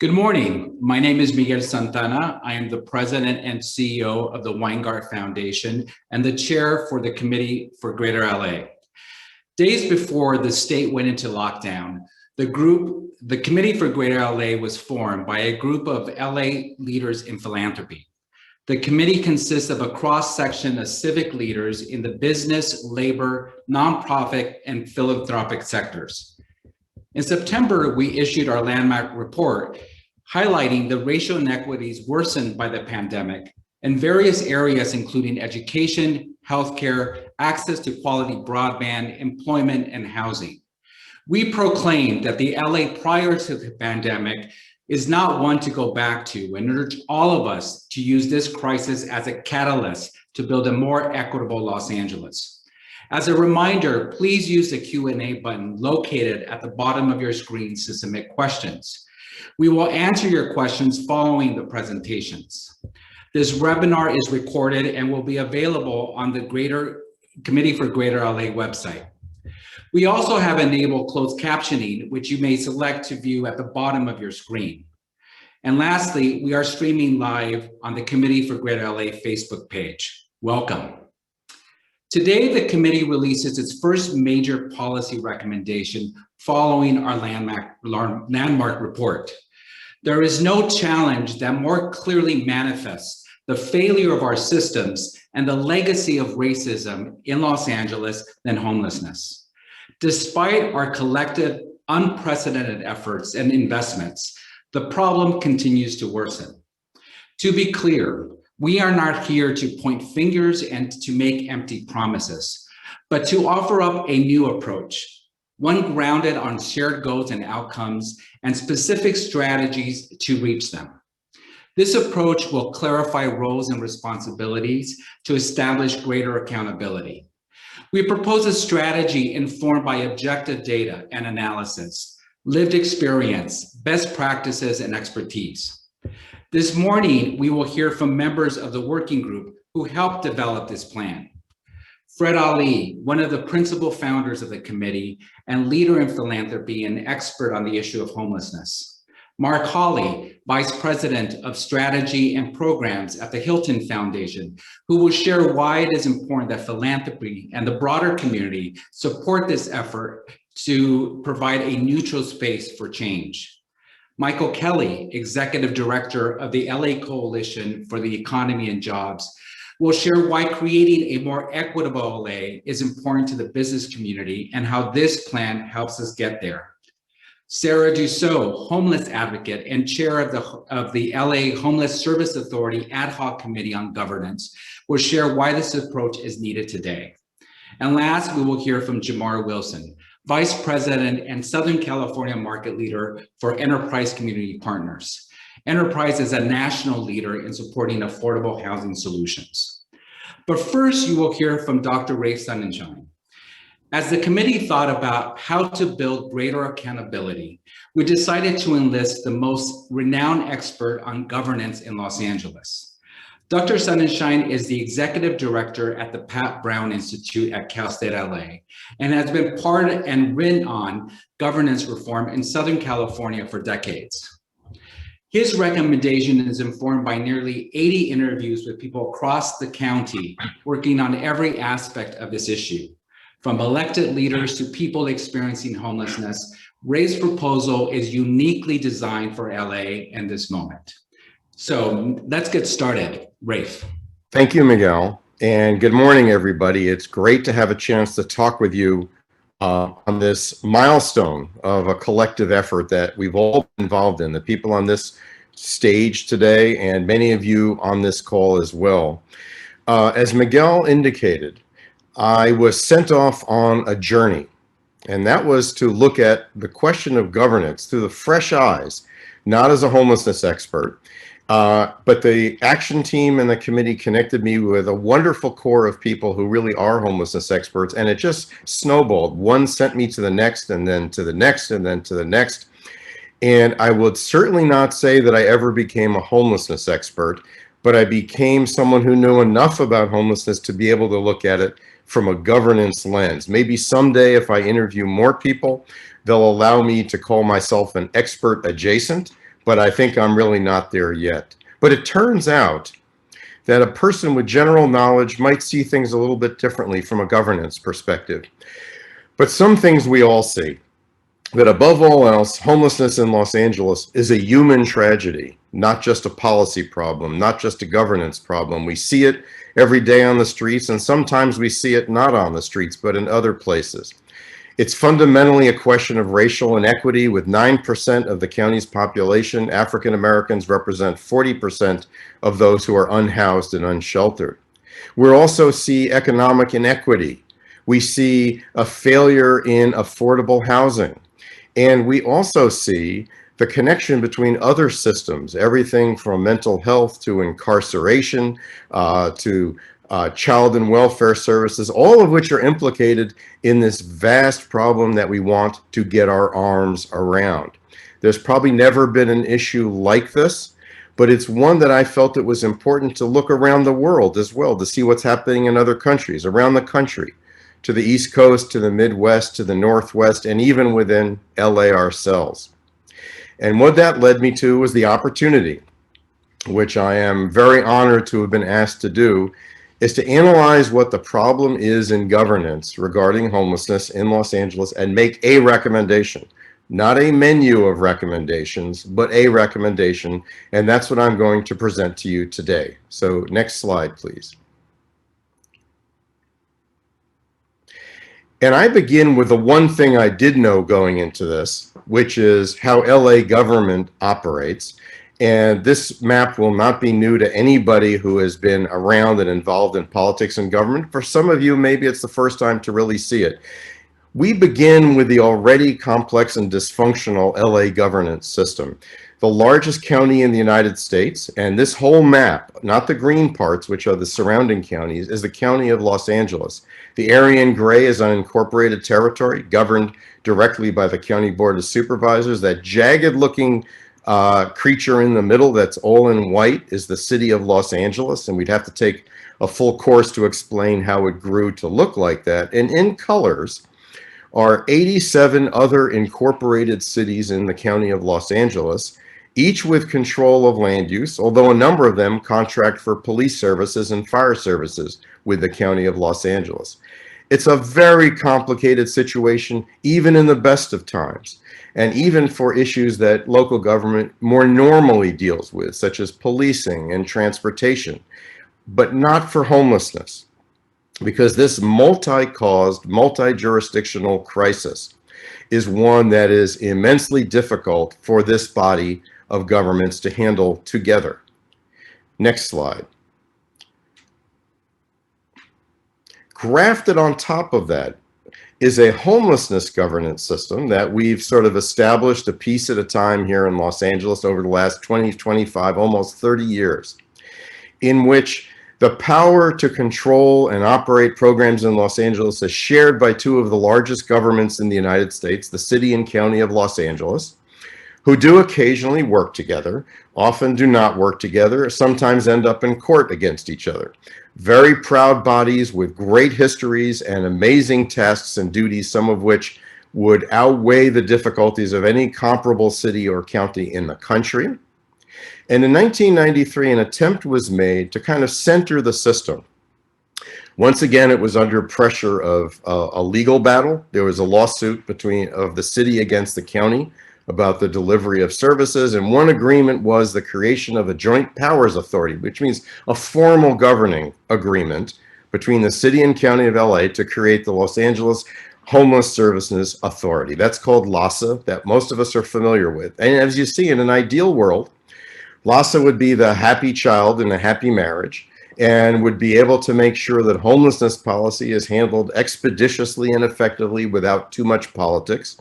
Good morning. My name is Miguel Santana. I am the president and CEO of the Weingart Foundation and the chair for the Committee for Greater LA. Days before the state went into lockdown, the Committee for Greater LA was formed by a group of LA leaders in philanthropy. The committee consists of a cross-section of civic leaders in the business, labor, nonprofit, and philanthropic sectors. In September, we issued our landmark report highlighting the racial inequities worsened by the pandemic in various areas, including education, healthcare, access to quality broadband, employment, and housing. We proclaimed that the LA prior to the pandemic is not one to go back to, and urge all of us to use this crisis as a catalyst to build a more equitable Los Angeles. As a reminder, please use the Q&A button located at the bottom of your screens to submit questions. We will answer your questions following the presentations. This webinar is recorded and will be available on the Committee for Greater LA website. We also have enabled closed captioning, which you may select to view at the bottom of your screen. And lastly, we are streaming live on the Committee for Greater LA Facebook page. Welcome. Today, the committee releases its first major policy recommendation following our landmark report. There is no challenge that more clearly manifests the failure of our systems and the legacy of racism in Los Angeles than homelessness. Despite our collective unprecedented efforts and investments, the problem continues to worsen. To be clear, we are not here to point fingers and to make empty promises, but to offer up a new approach, one grounded on shared goals and outcomes and specific strategies to reach them. This approach will clarify roles and responsibilities to establish greater accountability. We propose a strategy informed by objective data and analysis, lived experience, best practices, and expertise. This morning, we will hear from members of the working group who helped develop this plan. Fred Ali, one of the principal founders of the committee and leader in philanthropy and expert on the issue of homelessness. Mark Hawley, Vice President of Strategy and Programs at the Hilton Foundation, who will share why it is important that philanthropy and the broader community support this effort to provide a neutral space for change. Michael Kelly, Executive Director of the LA Coalition for the Economy and Jobs, will share why creating a more equitable LA is important to the business community and how this plan helps us get there. Sarah Dussault, homeless advocate and chair of the LA Homeless Service Authority Ad Hoc Committee on Governance, will share why this approach is needed today. And last, we will hear from Jamar Wilson, Vice President and Southern California market leader for Enterprise Community Partners. Enterprise is a national leader in supporting affordable housing solutions. But first, you will hear from Dr. Rafe Sonnenschein. As the committee thought about how to build greater accountability, we decided to enlist the most renowned expert on governance in Los Angeles. Dr. Sonnenschein is the executive director at the Pat Brown Institute at Cal State LA and has been part and written on governance reform in Southern California for decades. His recommendation is informed by nearly 80 interviews with people across the county working on every aspect of this issue. From elected leaders to people experiencing homelessness, Ray's proposal is uniquely designed for LA in this moment. So let's get started. Rafe. Thank you, Miguel, and good morning, everybody. It's great to have a chance to talk with you on this milestone of a collective effort that we've all been involved in, the people on this stage today and many of you on this call as well. As Miguel indicated, I was sent off on a journey, and that was to look at the question of governance through the fresh eyes, not as a homelessness expert, but the action team and the committee connected me with a wonderful core of people who really are homelessness experts, and it just snowballed. One sent me to the next, and then to the next, and then to the next. And I would certainly not say that I ever became a homelessness expert, but I became someone who knew enough about homelessness to be able to look at it from a governance lens. Maybe someday, if I interview more people, they'll allow me to call myself an expert adjacent, but I think I'm really not there yet. But it turns out that a person with general knowledge might see things a little bit differently from a governance perspective. But some things we all see, that above all else, homelessness in Los Angeles is a human tragedy, not just a policy problem, not just a governance problem. We see it every day on the streets, and sometimes we see it not on the streets, but in other places. It's fundamentally a question of racial inequity. With 9% of the county's population, African Americans represent 40% of those who are unhoused and unsheltered. We also see economic inequity. We see a failure in affordable housing. And we also see the connection between other systems, everything from mental health to incarceration, to child and welfare services, all of which are implicated in this vast problem that we want to get our arms around. There's probably never been an issue like this, but it's one that I felt it was important to look around the world as well, to see what's happening in other countries, around the country, to the East Coast, to the Midwest, to the Northwest, and even within LA ourselves. And what that led me to was the opportunity, which I am very honored to have been asked to do, is to analyze what the problem is in governance regarding homelessness in Los Angeles and make a recommendation, not a menu of recommendations, but a recommendation. And that's what I'm going to present to you today. So next slide, please. And I begin with the one thing I did know going into this, which is how LA government operates. And this map will not be new to anybody who has been around and involved in politics and government. For some of you, maybe it's the first time to really see it. We begin with the already complex and dysfunctional LA governance system. The largest county in the United States, and this whole map, not the green parts, which are the surrounding counties, is the county of Los Angeles. The area in gray is unincorporated territory governed directly by the County Board of Supervisors. That jagged looking creature in the middle that's all in white is the city of Los Angeles, and we'd have to take a full course to explain how it grew to look like that. And in colors are 87 other incorporated cities in the county of Los Angeles, each with control of land use, although a number of them contract for police services and fire services with the county of Los Angeles. It's a very complicated situation, even in the best of times, and even for issues that local government more normally deals with, such as policing and transportation, but not for homelessness, because this multi-caused, multi-jurisdictional crisis is one that is immensely difficult for this body of governments to handle together. Next slide. Grafted on top of that is a homelessness governance system that we've sort of established a piece at a time here in Los Angeles over the last 20, 25, almost 30 years, in which the power to control and operate programs in Los Angeles is shared by two of the largest governments in the United States, the city and county of Los Angeles, who do occasionally work together, often do not work together, sometimes end up in court against each other. Very proud bodies with great histories and amazing tasks and duties, some of which would outweigh the difficulties of any comparable city or county in the country. And in 1993, an attempt was made to kind of center the system. Once again, it was under pressure of a legal battle. There was a lawsuit of the city against the county about the delivery of services, and one agreement was the creation of a joint powers authority, which means a formal governing agreement between the city and county of LA to create the Los Angeles Homeless Services Authority. That's called LAHSA, that most of us are familiar with. And as you see, in an ideal world, LAHSA would be the happy child in a happy marriage and would be able to make sure that homelessness policy is handled expeditiously and effectively without too much politics.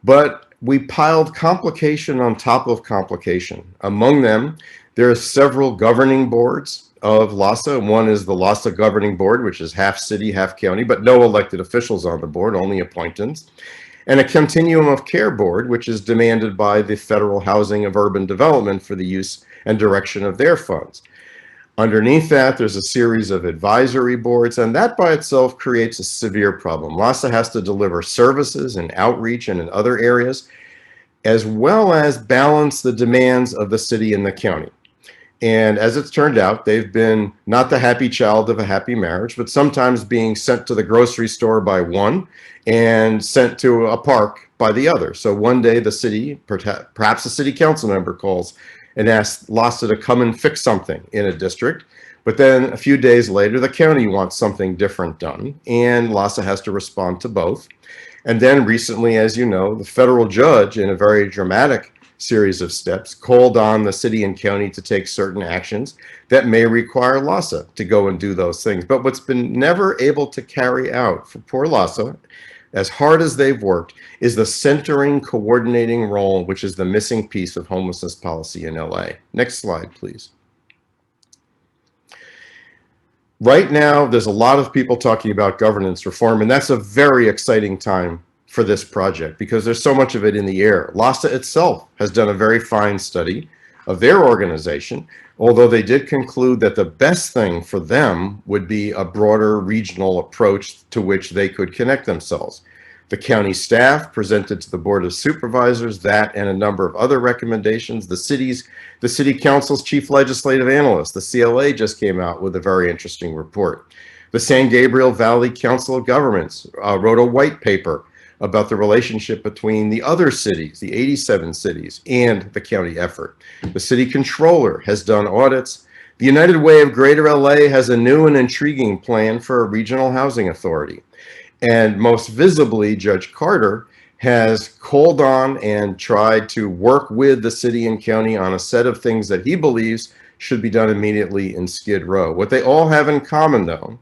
But we piled complication on top of complication. Among them, there are several governing boards of LAHSA. One is the LAHSA Governing Board, which is half city, half county, but no elected officials on the board, only appointments. And a continuum of care board, which is demanded by the Federal Housing of Urban Development for the use and direction of their funds. Underneath that, there's a series of advisory boards, and that by itself creates a severe problem. LAHSA has to deliver services and outreach and in other areas. as well as balance the demands of the city and the county. And as it's turned out, they've been not the happy child of a happy marriage, but sometimes being sent to the grocery store by one and sent to a park by the other. So one day the city, perhaps a city council member, calls and asks LASA to come and fix something in a district. But then a few days later, the county wants something different done, and LASA has to respond to both. And then recently, as you know, the federal judge, in a very dramatic series of steps, called on the city and county to take certain actions that may require LASA to go and do those things. But what's been never able to carry out for poor LASA, as hard as they've worked, is the centering, coordinating role, which is the missing piece of homelessness policy in LA. Next slide, please. Right now, there's a lot of people talking about governance reform, and that's a very exciting time for this project because there's so much of it in the air. LASA itself has done a very fine study of their organization, although they did conclude that the best thing for them would be a broader regional approach to which they could connect themselves. The county staff presented to the Board of Supervisors that and a number of other recommendations. The City Council's Chief Legislative Analyst, the CLA, just came out with a very interesting report. The San Gabriel Valley Council of Governments wrote a white paper about the relationship between the other cities, the 87 cities, and the county effort. The city controller has done audits. The United Way of Greater LA has a new and intriguing plan for a regional housing authority. And most visibly, Judge Carter has called on and tried to work with the city and county on a set of things that he believes should be done immediately in Skid Row. What they all have in common, though,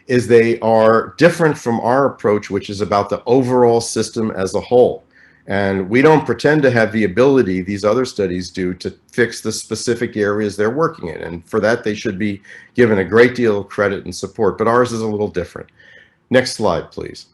is they are different from our approach, which is about the overall system as a whole. And we don't pretend to have the ability, these other studies do, to fix the specific areas they're working in. And for that, they should be given a great deal of credit and support. But ours is a little different. Next slide, please.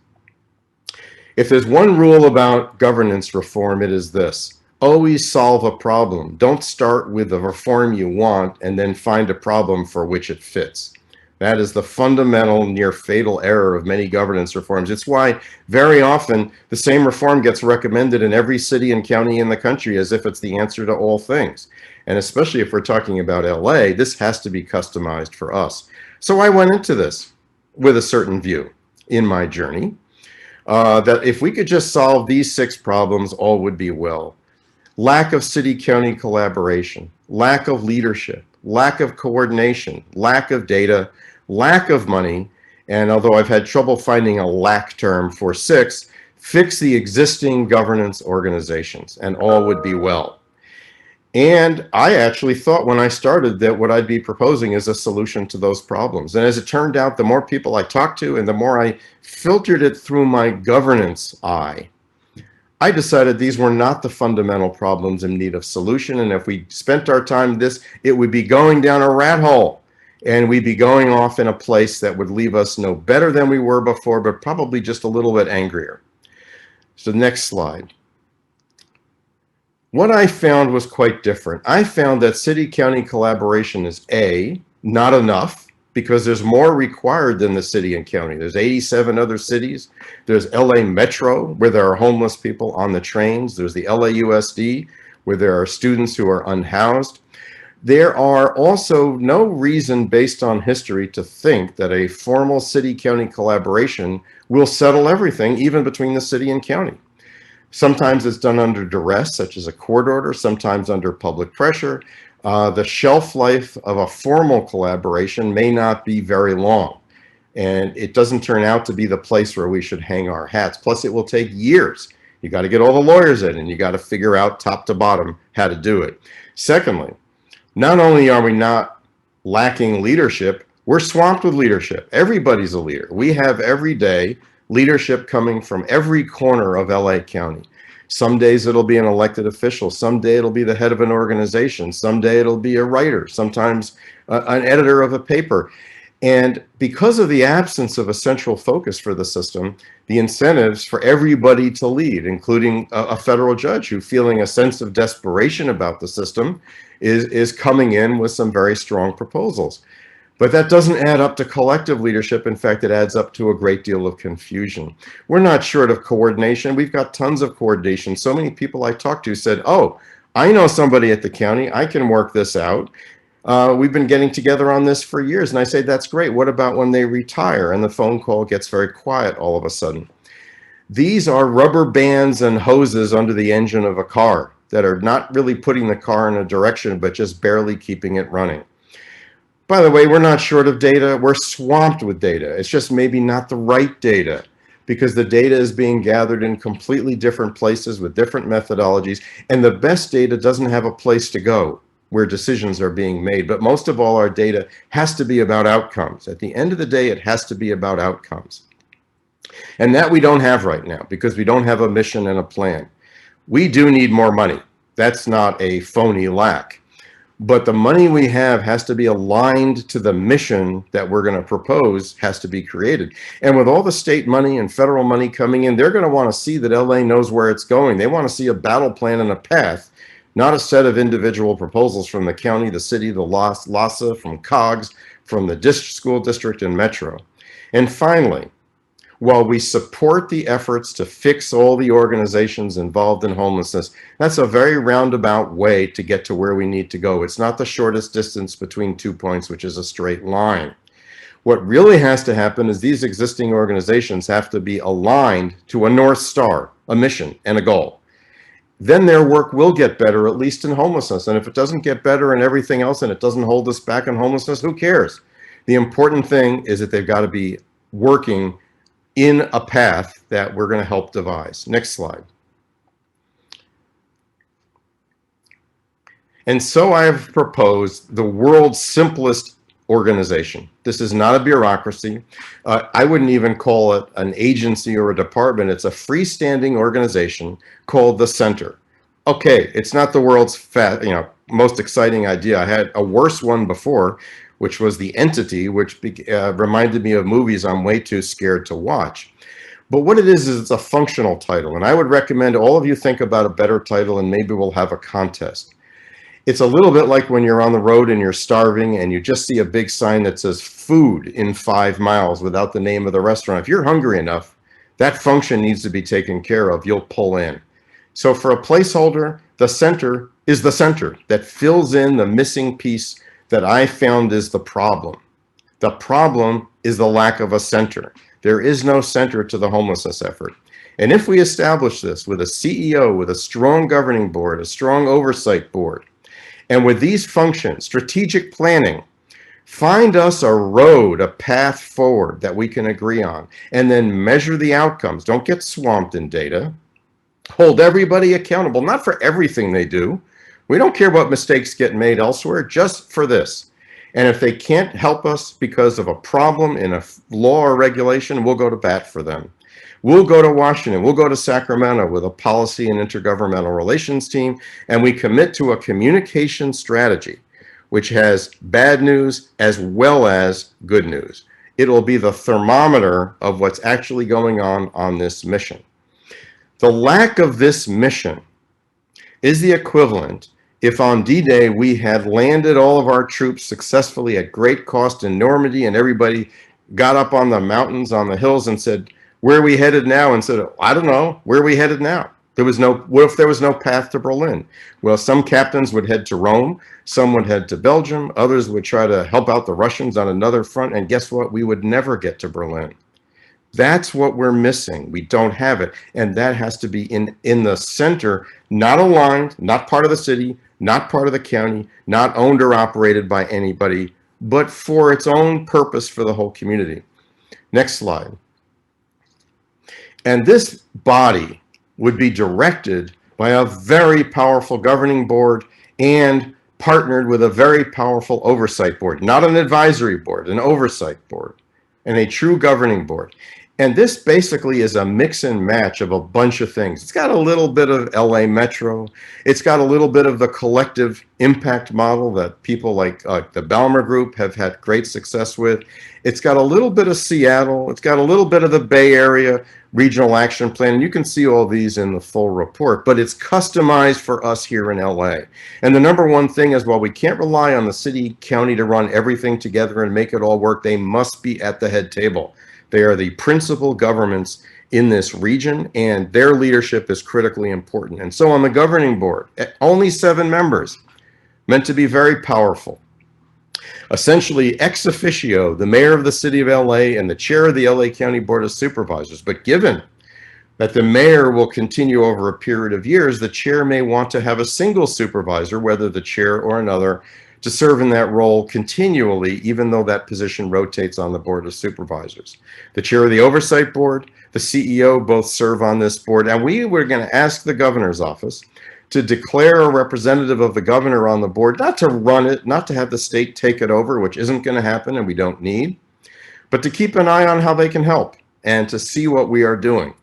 If there's one rule about governance reform, it is this: always solve a problem. Don't start with the reform you want and then find a problem for which it fits. That is the fundamental, near fatal error of many governance reforms. It's why very often the same reform gets recommended in every city and county in the country as if it's the answer to all things. And especially if we're talking about LA, this has to be customized for us. So I went into this with a certain view in my journey, that if we could just solve these 6 problems, all would be well. Lack of city-county collaboration, lack of leadership, lack of coordination, lack of data, lack of money, and although I've had trouble finding a lack term for 6, fix the existing governance organizations, and all would be well. And I actually thought when I started that what I'd be proposing is a solution to those problems. And as it turned out, the more people I talked to and the more I filtered it through my governance eye, I decided these were not the fundamental problems in need of solution. And if we spent our time this, it would be going down a rat hole and we'd be going off in a place that would leave us no better than we were before, but probably just a little bit angrier. So next slide. What I found was quite different. I found that city-county collaboration is A, not enough, because there's more required than the city and county. There's 87 other cities. There's LA Metro, where there are homeless people on the trains. There's the LAUSD, where there are students who are unhoused. There are also no reason based on history to think that a formal city-county collaboration will settle everything, even between the city and county. Sometimes it's done under duress, such as a court order, sometimes under public pressure. The shelf life of a formal collaboration may not be very long, and it doesn't turn out to be the place where we should hang our hats. Plus, it will take years. You got to get all the lawyers in, and you got to figure out top to bottom how to do it. Secondly, not only are we not lacking leadership, we're swamped with leadership. Everybody's a leader. We have every day leadership coming from every corner of LA County. Some days it'll be an elected official. Some day it'll be the head of an organization. Some day it'll be a writer, sometimes an editor of a paper. And because of the absence of a central focus for the system, the incentives for everybody to lead, including a federal judge who, feeling a sense of desperation about the system, is coming in with some very strong proposals. But that doesn't add up to collective leadership. In fact, it adds up to a great deal of confusion. We're not short of coordination. We've got tons of coordination. So many people I talked to said, oh, I know somebody at the county. I can work this out. We've been getting together on this for years. And I say, that's great. What about when they retire and the phone call gets very quiet all of a sudden? These are rubber bands and hoses under the engine of a car that are not really putting the car in a direction, but just barely keeping it running. By the way, we're not short of data. We're swamped with data. It's just maybe not the right data, because the data is being gathered in completely different places with different methodologies. And the best data doesn't have a place to go where decisions are being made. But most of all, our data has to be about outcomes. At the end of the day, it has to be about outcomes. And that we don't have right now, because we don't have a mission and a plan. We do need more money. That's not a phony lack. But the money we have has to be aligned to the mission that we're going to propose has to be created. And with all the state money and federal money coming in, they're going to want to see that LA knows where it's going. They want to see a battle plan and a path, not a set of individual proposals from the county, the city, the LASA, from COGS, from the school district and Metro. And finally, while we support the efforts to fix all the organizations involved in homelessness, that's a very roundabout way to get to where we need to go. It's not the shortest distance between 2 points, which is a straight line. What really has to happen is these existing organizations have to be aligned to a North Star, a mission, and a goal. Then their work will get better, at least in homelessness. And if it doesn't get better in everything else and it doesn't hold us back in homelessness, who cares? The important thing is that they've got to be working in a path that we're going to help devise. Next slide. And so I've proposed the world's simplest organization. This is not a bureaucracy. I wouldn't even call it an agency or a department. It's a freestanding organization called the Center. Okay, it's not the world's most exciting idea. I had a worse one before, which was the Entity, which reminded me of movies I'm way too scared to watch. But what it is it's a functional title. And I would recommend all of you think about a better title, and maybe we'll have a contest. It's a little bit like when you're on the road and you're starving and you just see a big sign that says food in 5 miles without the name of the restaurant. If you're hungry enough, that function needs to be taken care of. You'll pull in. So for a placeholder, the Center is the center that fills in the missing piece that I found is the problem. The problem is the lack of a center. There is no center to the homelessness effort. And if we establish this with a CEO, with a strong governing board, a strong oversight board, and with these functions, strategic planning, find us a road, a path forward that we can agree on, and then measure the outcomes. Don't get swamped in data. Hold everybody accountable, not for everything they do. We don't care what mistakes get made elsewhere, just for this. And if they can't help us because of a problem in a law or regulation, we'll go to bat for them. We'll go to Washington, we'll go to Sacramento with a policy and intergovernmental relations team, and we commit to a communication strategy which has bad news as well as good news. It'll be the thermometer of what's actually going on this mission. The lack of this mission is the equivalent if on D-Day we had landed all of our troops successfully at great cost in Normandy, and everybody got up on the mountains, on the hills, and said, where are we headed now? And said, I don't know, where are we headed now? What if there was no path to Berlin? Well, some captains would head to Rome, some would head to Belgium, others would try to help out the Russians on another front, and guess what? We would never get to Berlin. That's what we're missing. We don't have it. And that has to be in the center, not aligned, not part of the city, not part of the county, not owned or operated by anybody, but for its own purpose for the whole community. Next slide. And this body would be directed by a very powerful governing board and partnered with a very powerful oversight board, not an advisory board, an oversight board, and a true governing board. And this basically is a mix and match of a bunch of things. It's got a little bit of LA Metro. It's got a little bit of the collective impact model that people like the Balmer Group have had great success with. It's got a little bit of Seattle. It's got a little bit of the Bay Area Regional Action Plan. And you can see all these in the full report, but it's customized for us here in LA. And the number one thing is, while we can't rely on the city, county to run everything together and make it all work, they must be at the head table. They are the principal governments in this region, and their leadership is critically important. And so on the governing board, only 7 members, meant to be very powerful. Essentially ex officio, the mayor of the city of LA and the chair of the LA County Board of Supervisors. But given that the mayor will continue over a period of years, the chair may want to have a single supervisor, whether the chair or another, to serve in that role continually, even though that position rotates on the Board of Supervisors. The chair of the Oversight Board, the CEO both serve on this board, and we were going to ask the governor's office to declare a representative of the governor on the board, not to run it, not to have the state take it over, which isn't going to happen and we don't need, but to keep an eye on how they can help and to see what we are doing.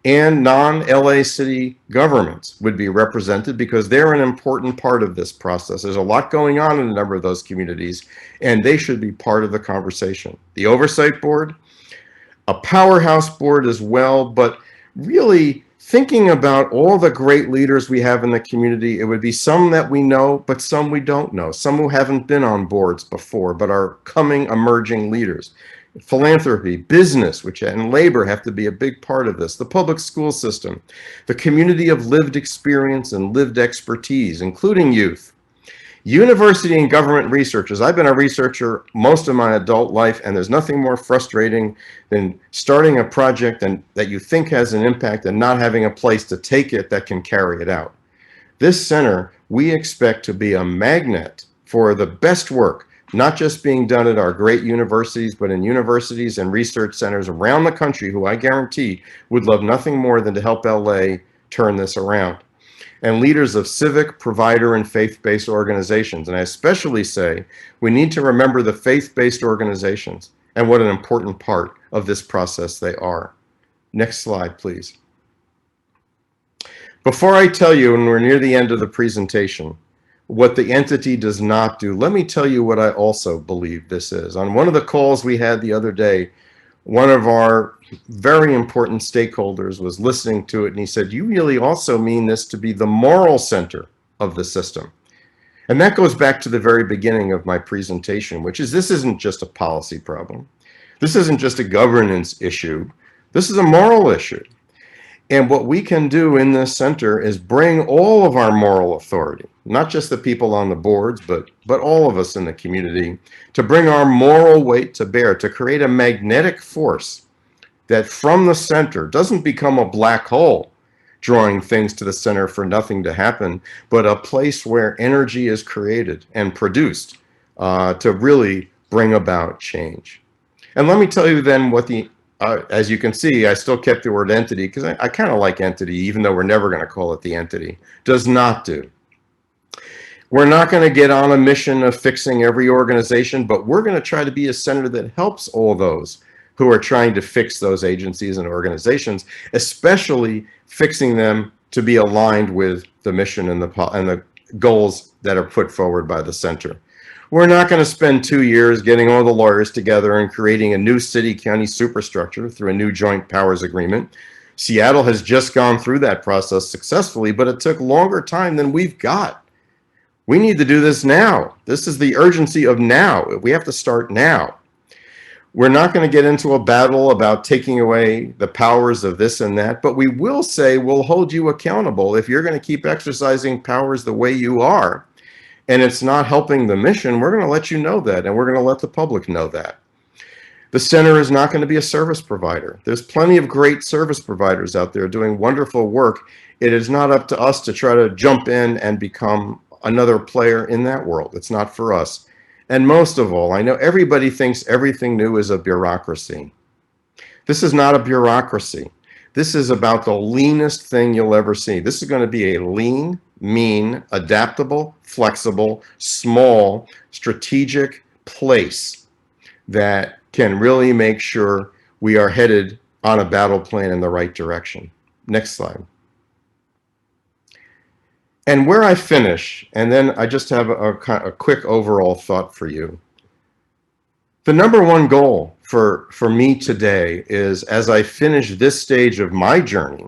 And non-LA city governments would be represented because they're an important part of this process. There's a lot going on in a number of those communities, and they should be part of the conversation. The Oversight Board, a powerhouse board as well, but really thinking about all the great leaders we have in the community, it would be some that we know, but some we don't know, some who haven't been on boards before, but are coming, emerging leaders. Philanthropy, business, and labor have to be a big part of this. The public school system, the community of lived experience and lived expertise, including youth. University and government researchers. I've been a researcher most of my adult life, and there's nothing more frustrating than starting a project that you think has an impact and not having a place to take it that can carry it out. This center, we expect to be a magnet for the best work, not just being done at our great universities, but in universities and research centers around the country who I guarantee would love nothing more than to help LA turn this around. And leaders of civic, provider, and faith-based organizations. And I especially say we need to remember the faith-based organizations and what an important part of this process they are. Next slide, please. Before I tell you, and we're near the end of the presentation, what the entity does not do, let me tell you what I also believe this is. On one of the calls we had the other day, one of our very important stakeholders was listening to it, and he said, "You really also mean this to be the moral center of the system." And that goes back to the very beginning of my presentation, which is this isn't just a policy problem. This isn't just a governance issue. This is a moral issue. And what we can do in this center is bring all of our moral authority, not just the people on the boards, but all of us in the community, to bring our moral weight to bear, to create a magnetic force that from the center doesn't become a black hole, drawing things to the center for nothing to happen, but a place where energy is created and produced to really bring about change. And let me tell you then what the as you can see, I still kept the word entity because I kind of like entity, even though we're never going to call it the entity, does not do. We're not going to get on a mission of fixing every organization, but we're going to try to be a center that helps all those who are trying to fix those agencies and organizations, especially fixing them to be aligned with the mission and the goals that are put forward by the center. We're not going to spend 2 years getting all the lawyers together and creating a new city-county superstructure through a new joint powers agreement. Seattle has just gone through that process successfully, but it took longer time than we've got. We need to do this now. This is the urgency of now. We have to start now. We're not going to get into a battle about taking away the powers of this and that, but we will say we'll hold you accountable if you're going to keep exercising powers the way you are, and it's not helping the mission. We're going to let you know that, and we're going to let the public know that. The center is not going to be a service provider. There's plenty of great service providers out there doing wonderful work. It is not up to us to try to jump in and become another player in that world. It's not for us. And most of all, I know everybody thinks everything new is a bureaucracy. This is not a bureaucracy. This is about the leanest thing you'll ever see. This is going to be a lean, mean, adaptable, flexible, small, strategic place that can really make sure we are headed on a battle plan in the right direction. Next slide. And where I finish, and then I just have a quick overall thought for you. The number one goal for me today is, as I finish this stage of my journey,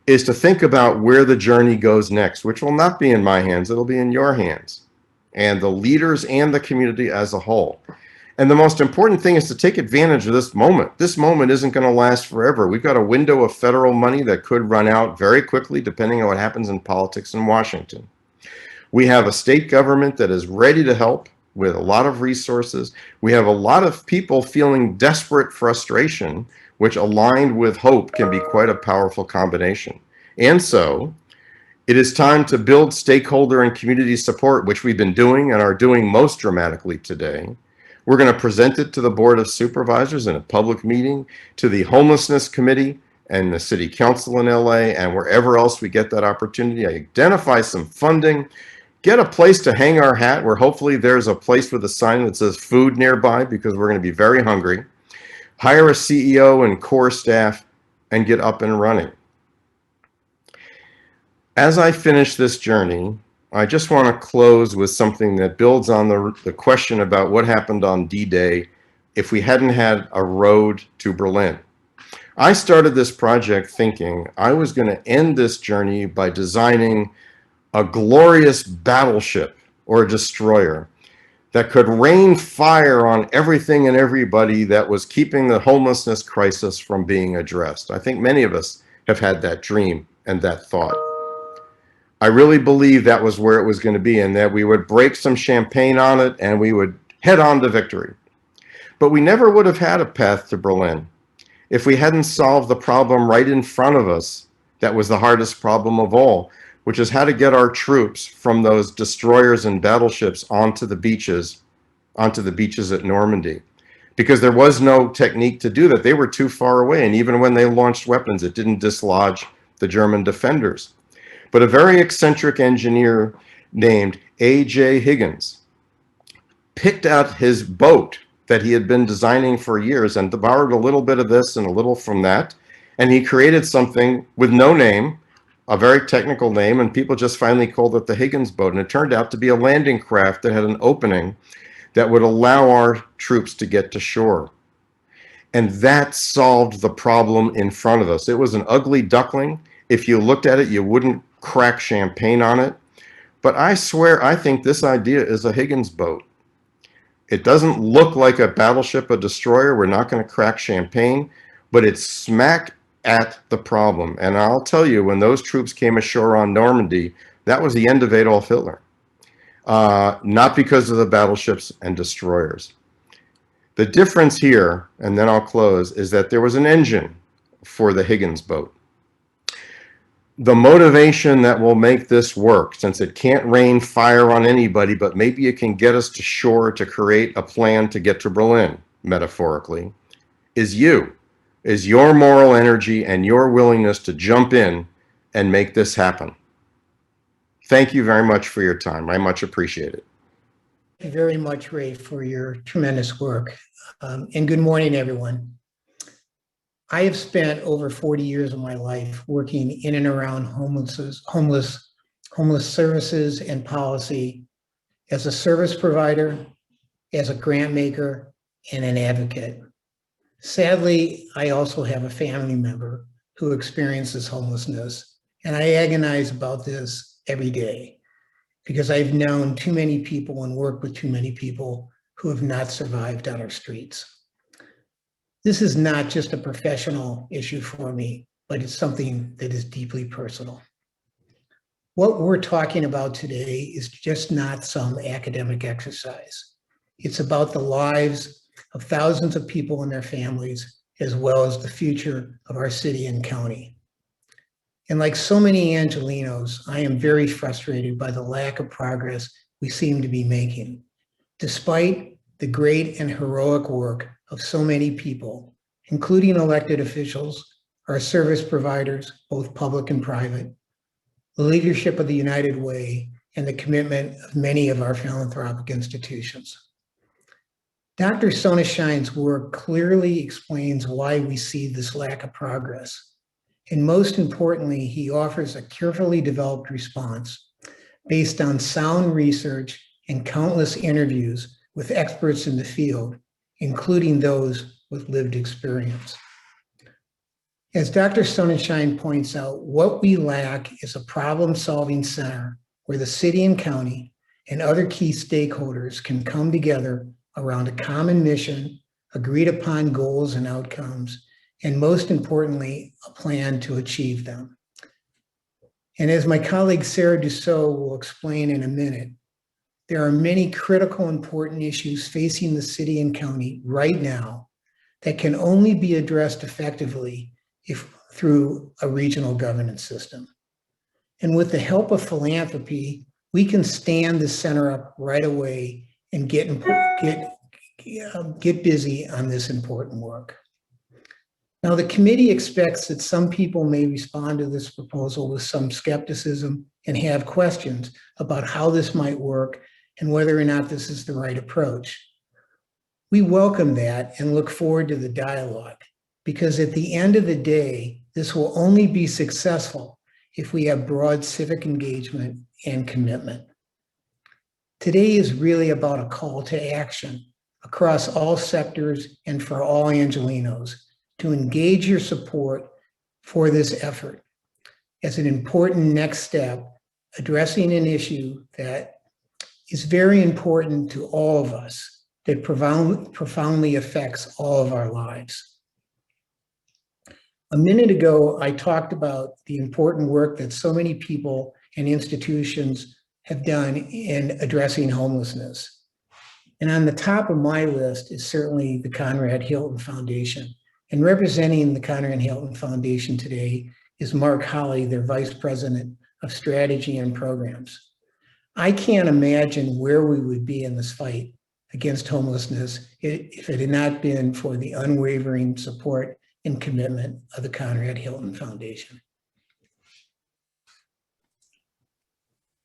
is to think about where the journey goes next, which will not be in my hands, it'll be in your hands, and the leaders and the community as a whole. And the most important thing is to take advantage of this moment. This moment isn't going to last forever. We've got a window of federal money that could run out very quickly, depending on what happens in politics in Washington. We have a state government that is ready to help with a lot of resources. We have a lot of people feeling desperate frustration, which aligned with hope can be quite a powerful combination. And so it is time to build stakeholder and community support, which we've been doing and are doing most dramatically today. We're going to present it to the Board of Supervisors in a public meeting, to the Homelessness Committee and the City Council in LA, and wherever else we get that opportunity. Identify some funding, get a place to hang our hat, where hopefully there's a place with a sign that says food nearby, because we're going to be very hungry. Hire a CEO and core staff and get up and running. As I finish this journey, I just want to close with something that builds on the question about what happened on D-Day if we hadn't had a road to Berlin. I started this project thinking I was going to end this journey by designing a glorious battleship or a destroyer that could rain fire on everything and everybody that was keeping the homelessness crisis from being addressed. I think many of us have had that dream and that thought. I really believe that was where it was going to be, and that we would break some champagne on it and we would head on to victory. But we never would have had a path to Berlin if we hadn't solved the problem right in front of us that was the hardest problem of all, which is how to get our troops from those destroyers and battleships onto the beaches at Normandy. Because there was no technique to do that. They were too far away, and even when they launched weapons, it didn't dislodge the German defenders. But a very eccentric engineer named A.J. Higgins picked out his boat that he had been designing for years and borrowed a little bit of this and a little from that. And he created something with no name, a very technical name, and people just finally called it the Higgins boat. And it turned out to be a landing craft that had an opening that would allow our troops to get to shore. And that solved the problem in front of us. It was an ugly duckling. If you looked at it, you wouldn't crack champagne on it. But I swear, I think this idea is a Higgins boat. It doesn't look like a battleship, a destroyer. We're not going to crack champagne, but it's smack at the problem. And I'll tell you, when those troops came ashore on Normandy, that was the end of Adolf Hitler. Not because of the battleships and destroyers. The difference here, and then I'll close, is that there was an engine for the Higgins boat. The motivation that will make this work, since it can't rain fire on anybody, but maybe it can get us to shore to create a plan to get to Berlin, metaphorically, is your moral energy and your willingness to jump in and make this happen. Thank you very much for your time. I much appreciate it. Thank you very much, Ray, for your tremendous work. And good morning, everyone. I have spent over 40 years of my life working in and around homeless services and policy as a service provider, as a grant maker, and an advocate. Sadly, I also have a family member who experiences homelessness, and I agonize about this every day because I've known too many people and worked with too many people who have not survived on our streets. This is not just a professional issue for me, but it's something that is deeply personal. What we're talking about today is just not some academic exercise. It's about the lives of thousands of people and their families, as well as the future of our city and county. And like so many Angelenos, I am very frustrated by the lack of progress we seem to be making, despite the great and heroic work of so many people, including elected officials, our service providers, both public and private, the leadership of the United Way, and the commitment of many of our philanthropic institutions. Dr. Sonenshine's work clearly explains why we see this lack of progress. And most importantly, he offers a carefully developed response based on sound research and countless interviews with experts in the field, including those with lived experience. As Dr. Sonenshine points out, what we lack is a problem-solving center where the city and county and other key stakeholders can come together around a common mission, agreed upon goals and outcomes, and most importantly, a plan to achieve them. And as my colleague Sarah Dussault will explain in a minute, there are many critical, important issues facing the city and county right now that can only be addressed effectively if through a regional governance system. And with the help of philanthropy, we can stand the center up right away and get busy on this important work. Now, the committee expects that some people may respond to this proposal with some skepticism and have questions about how this might work and whether or not this is the right approach. We welcome that and look forward to the dialogue, because at the end of the day, this will only be successful if we have broad civic engagement and commitment. Today is really about a call to action across all sectors and for all Angelenos to engage your support for this effort as an important next step, addressing an issue that is very important to all of us, that profoundly affects all of our lives. A minute ago, I talked about the important work that so many people and institutions have done in addressing homelessness. And on the top of my list is certainly the Conrad Hilton Foundation. And representing the Conrad Hilton Foundation today is Mark Holly, their Vice President of Strategy and Programs. I can't imagine where we would be in this fight against homelessness if it had not been for the unwavering support and commitment of the Conrad Hilton Foundation.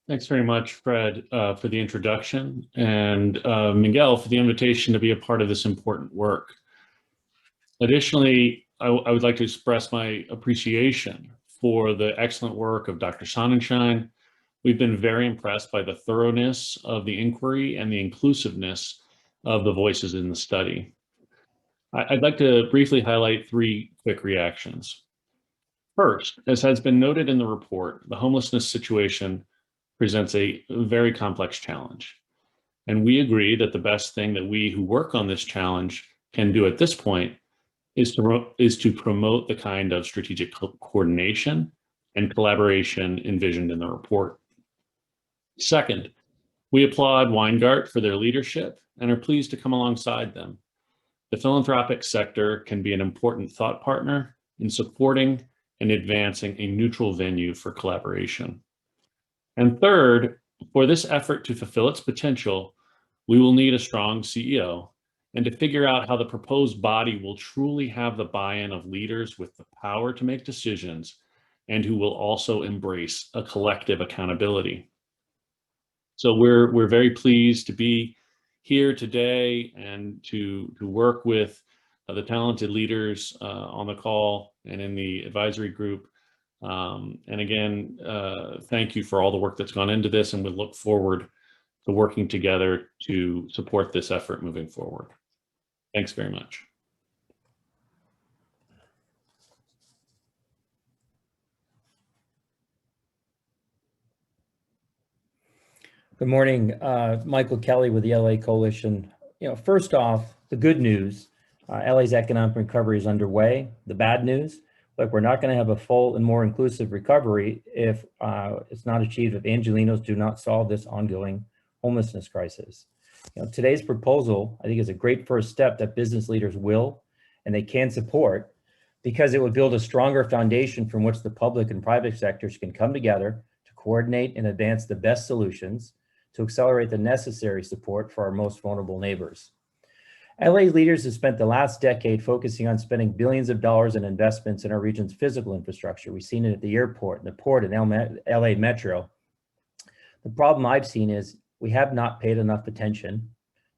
Thanks very much, Fred, for the introduction, and Miguel for the invitation to be a part of this important work. Additionally, I would like to express my appreciation for the excellent work of Dr. Sonenshine. We've been very impressed by the thoroughness of the inquiry and the inclusiveness of the voices in the study. I'd like to briefly highlight three quick reactions. First, as has been noted in the report, the homelessness situation presents a very complex challenge. And we agree that the best thing that we who work on this challenge can do at this point is to promote the kind of strategic coordination and collaboration envisioned in the report. Second, we applaud Weingart for their leadership and are pleased to come alongside them. The philanthropic sector can be an important thought partner in supporting and advancing a neutral venue for collaboration. And third, for this effort to fulfill its potential, we will need a strong CEO, and to figure out how the proposed body will truly have the buy-in of leaders with the power to make decisions and who will also embrace a collective accountability. So we're very pleased to be here today and to work with the talented leaders on the call and in the advisory group. And again, thank you for all the work that's gone into this, and we look forward to working together to support this effort moving forward. Thanks very much. Good morning, Michael Kelly with the LA Coalition. First off, the good news, LA's economic recovery is underway. The bad news, look, we're not going to have a full and more inclusive recovery if it's not achieved, if Angelenos do not solve this ongoing homelessness crisis. Today's proposal, I think, is a great first step that business leaders will and they can support, because it would build a stronger foundation from which the public and private sectors can come together to coordinate and advance the best solutions to accelerate the necessary support for our most vulnerable neighbors. LA leaders have spent the last decade focusing on spending billions of dollars in investments in our region's physical infrastructure. We've seen it at the airport, and the port, and LA Metro. The problem I've seen is we have not paid enough attention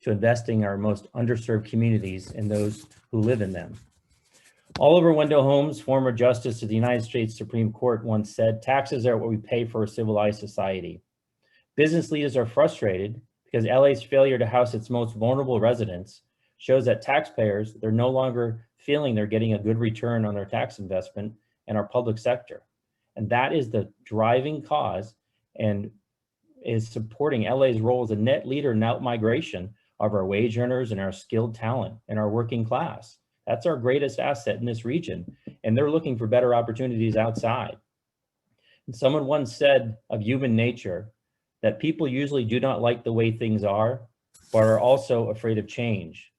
to investing in our most underserved communities and those who live in them. Oliver Wendell Holmes, former Justice of the United States Supreme Court, once said, "Taxes are what we pay for a civilized society." Business leaders are frustrated because LA's failure to house its most vulnerable residents shows that taxpayers, they're no longer feeling they're getting a good return on their tax investment in our public sector. And that is the driving cause and is supporting LA's role as a net leader in outmigration of our wage earners and our skilled talent and our working class. That's our greatest asset in this region. And they're looking for better opportunities outside. And someone once said of human nature that people usually do not like the way things are, but are also afraid of change.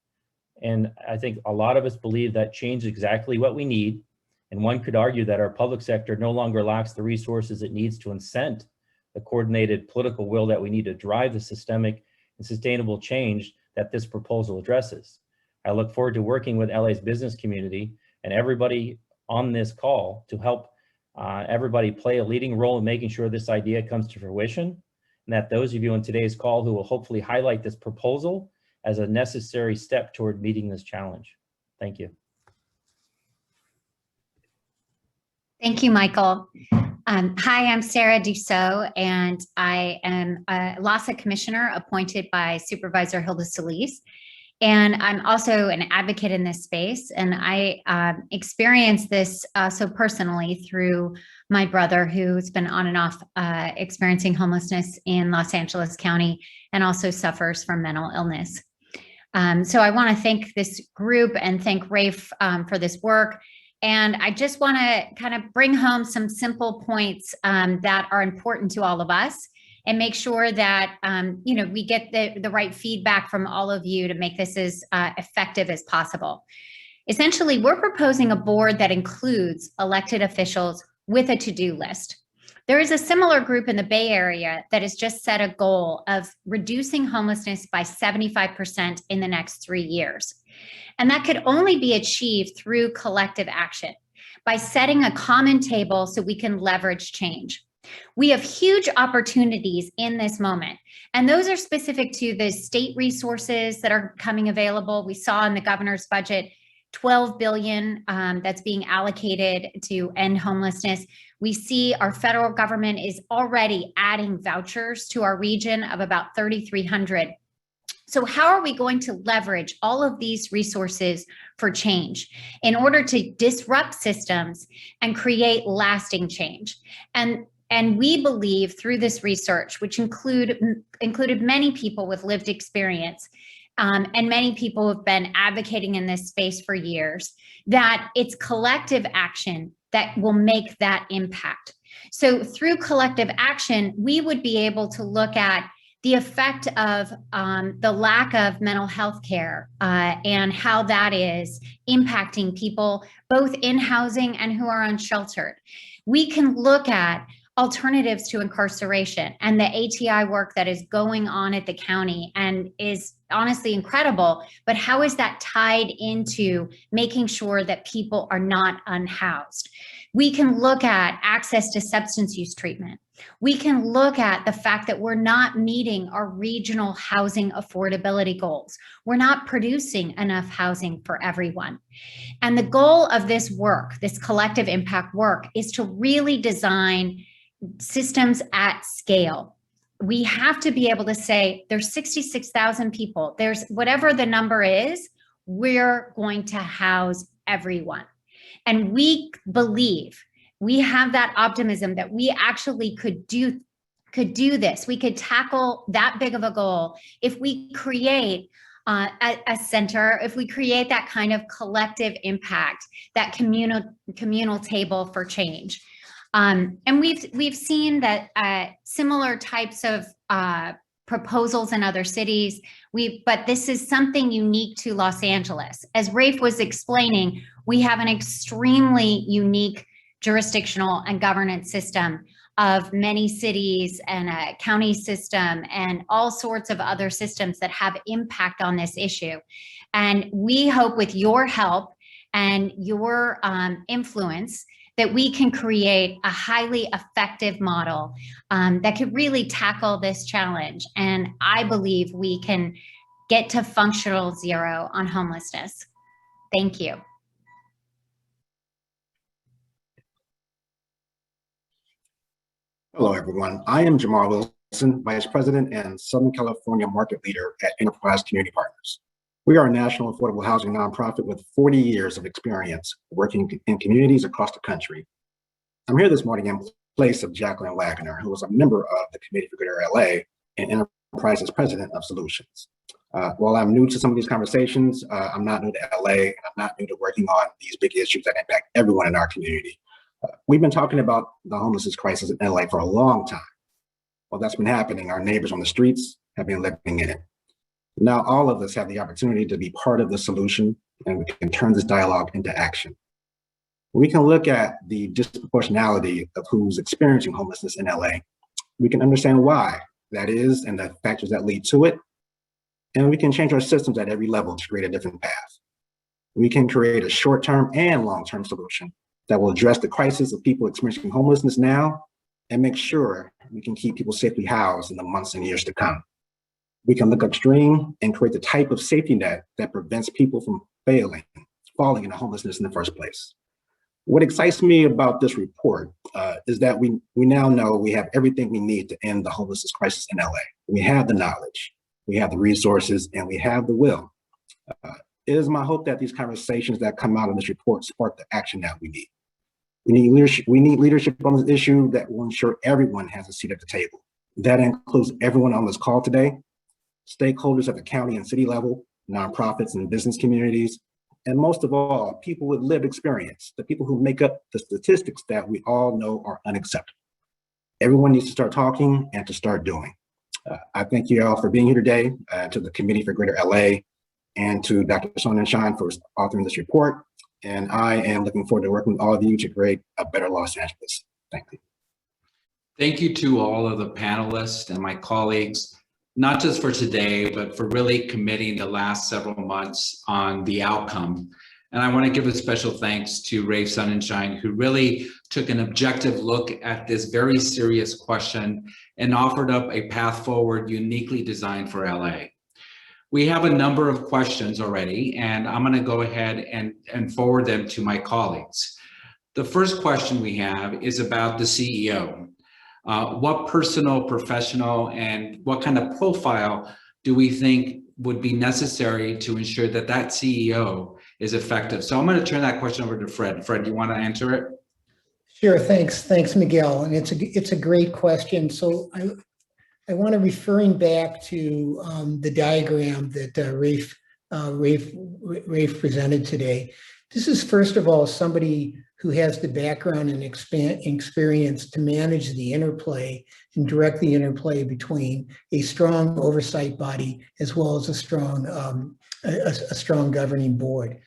And I think a lot of us believe that change is exactly what we need. And one could argue that our public sector no longer lacks the resources it needs to incent the coordinated political will that we need to drive the systemic and sustainable change that this proposal addresses. I look forward to working with LA's business community and everybody on this call to help everybody play a leading role in making sure this idea comes to fruition, and that those of you on today's call who will hopefully highlight this proposal as a necessary step toward meeting this challenge. Thank you. Thank you, Michael. Hi, I'm Sarah Dussault, and I am a LAHSA commissioner appointed by Supervisor Hilda Solis. And I'm also an advocate in this space. And I experienced this so personally through my brother, who's been on and off experiencing homelessness in Los Angeles County and also suffers from mental illness. So I want to thank this group and thank Rafe for this work. And I just want to kind of bring home some simple points that are important to all of us and make sure that we get the right feedback from all of you to make this as effective as possible. Essentially, we're proposing a board that includes elected officials with a to-do list. There is a similar group in the Bay Area that has just set a goal of reducing homelessness by 75% in the next 3 years. And that could only be achieved through collective action by setting a common table so we can leverage change. We have huge opportunities in this moment, and those are specific to the state resources that are coming available. We saw in the governor's budget, $12 billion that's being allocated to end homelessness. We see our federal government is already adding vouchers to our region of about 3,300. So how are we going to leverage all of these resources for change in order to disrupt systems and create lasting change? And we believe through this research, which included many people with lived experience, and many people have been advocating in this space for years, that it's collective action that will make that impact. So through collective action, we would be able to look at the effect of the lack of mental health care and how that is impacting people both in housing and who are unsheltered. We can look at alternatives to incarceration and the ATI work that is going on at the county and is honestly incredible, but how is that tied into making sure that people are not unhoused? We can look at access to substance use treatment. We can look at the fact that we're not meeting our regional housing affordability goals. We're not producing enough housing for everyone. And the goal of this work, this collective impact work, is to really design systems at scale. We have to be able to say there's 66,000 people, there's whatever the number is, we're going to house everyone. And we believe, we have that optimism that we actually could do this. We could tackle that big of a goal if we create a center, if we create that kind of collective impact, that communal table for change. And we've seen that similar types of proposals in other cities. But this is something unique to Los Angeles. As Rafe was explaining, we have an extremely unique jurisdictional and governance system of many cities and a county system and all sorts of other systems that have impact on this issue. And we hope with your help and your influence that we can create a highly effective model that could really tackle this challenge. And I believe we can get to functional zero on homelessness. Thank you. Hello, everyone. I am Jamal Wilson, Vice President and Southern California Market Leader at Enterprise Community Partners. We are a national affordable housing nonprofit with 40 years of experience working in communities across the country. I'm here this morning in place of Jacqueline Wagner, who is a member of the Committee for Greater LA and Enterprise's President of Solutions. While I'm new to some of these conversations, I'm not new to LA, and I'm not new to working on these big issues that impact everyone in our community. We've been talking about the homelessness crisis in LA for a long time. While that's been happening, our neighbors on the streets have been living in it. Now all of us have the opportunity to be part of the solution, and we can turn this dialogue into action. We can look at the disproportionality of who's experiencing homelessness in LA. We can understand why that is and the factors that lead to it. And we can change our systems at every level to create a different path. We can create a short-term and long-term solution that will address the crisis of people experiencing homelessness now and make sure we can keep people safely housed in the months and years to come. We can look upstream and create the type of safety net that prevents people from falling into homelessness in the first place. What excites me about this report is that we now know we have everything we need to end the homelessness crisis in LA. We have the knowledge, we have the resources, and we have the will. It is my hope that these conversations that come out of this report spark the action that we need. We need leadership on this issue that will ensure everyone has a seat at the table. That includes everyone on this call today, stakeholders at the county and city level, nonprofits and business communities, and most of all, people with lived experience, the people who make up the statistics that we all know are unacceptable. Everyone needs to start talking and to start doing. I thank you all for being here today, to the Committee for Greater LA, and to Dr. Sonnenschein for authoring this report. And I am looking forward to working with all of you to create a better Los Angeles. Thank you. Thank you to all of the panelists and my colleagues, not just for today, but for really committing the last several months on the outcome. And I want to give a special thanks to Rafe Sonnenschein, who really took an objective look at this very serious question and offered up a path forward uniquely designed for LA. We have a number of questions already, and I'm going to go ahead and forward them to my colleagues. The first question we have is about the CEO. What personal, professional, and what kind of profile do we think would be necessary to ensure that that CEO is effective? So I'm going to turn that question over to Fred. Fred, do you want to answer it? Sure, thanks, Miguel. And it's a great question. So I want to, referring back to the diagram that Rafe presented today. This is, first of all, somebody who has the background and experience to manage the interplay and direct the interplay between a strong oversight body as well as a strong governing board.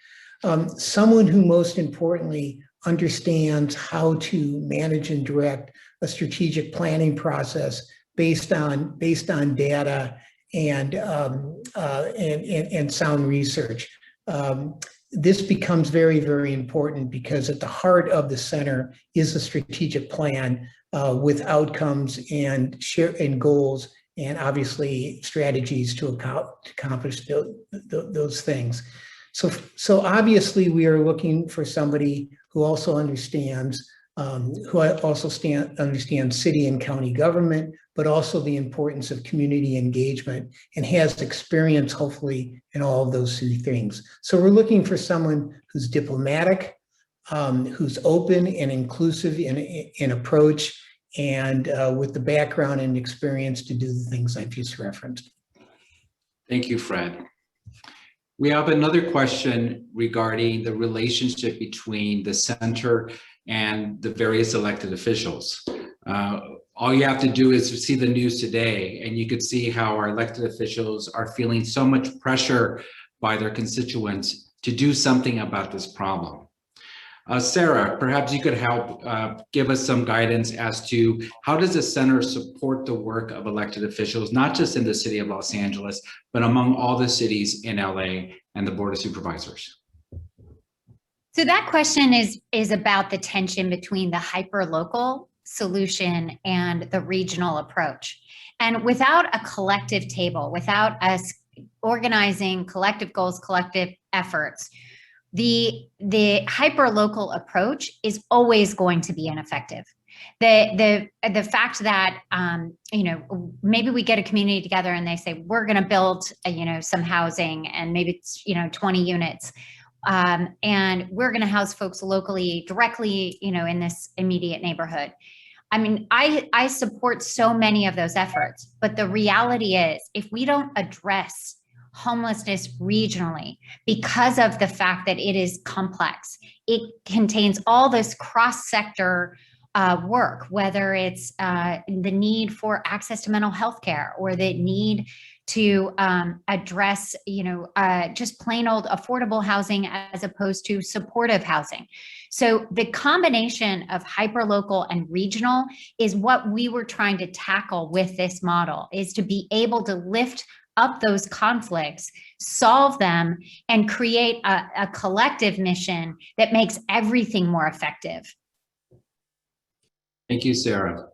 Someone who most importantly understands how to manage and direct a strategic planning process based on data and sound research. This becomes very, very important because at the heart of the center is a strategic plan with outcomes and goals, and obviously strategies to accomplish those things. So obviously we are looking for somebody who also understands city and county government, but also the importance of community engagement and has experience, hopefully, in all of those three things. So we're looking for someone who's diplomatic, who's open and inclusive in approach, and with the background and experience to do the things I've just referenced. Thank you, Fred. We have another question regarding the relationship between the center and the various elected officials. All you have to do is see the news today, and you could see how our elected officials are feeling so much pressure by their constituents to do something about this problem. Sarah, perhaps you could help give us some guidance as to how does the center support the work of elected officials, not just in the city of Los Angeles, but among all the cities in LA and the Board of Supervisors? So that question is about the tension between the hyper-local solution and the regional approach. And without a collective table, without us organizing collective goals, collective efforts, the hyper-local approach is always going to be ineffective. The fact that maybe we get a community together and they say we're going to build some housing, and maybe it's 20 units, and we're going to house folks locally directly in this immediate neighborhood. I mean, I support so many of those efforts, but the reality is, if we don't address homelessness regionally, because of the fact that it is complex, it contains all this cross-sector work, whether it's the need for access to mental health care, or the need to address, just plain old affordable housing as opposed to supportive housing. So the combination of hyperlocal and regional is what we were trying to tackle with this model, is to be able to lift up those conflicts, solve them, and create a collective mission that makes everything more effective. Thank you, Sarah.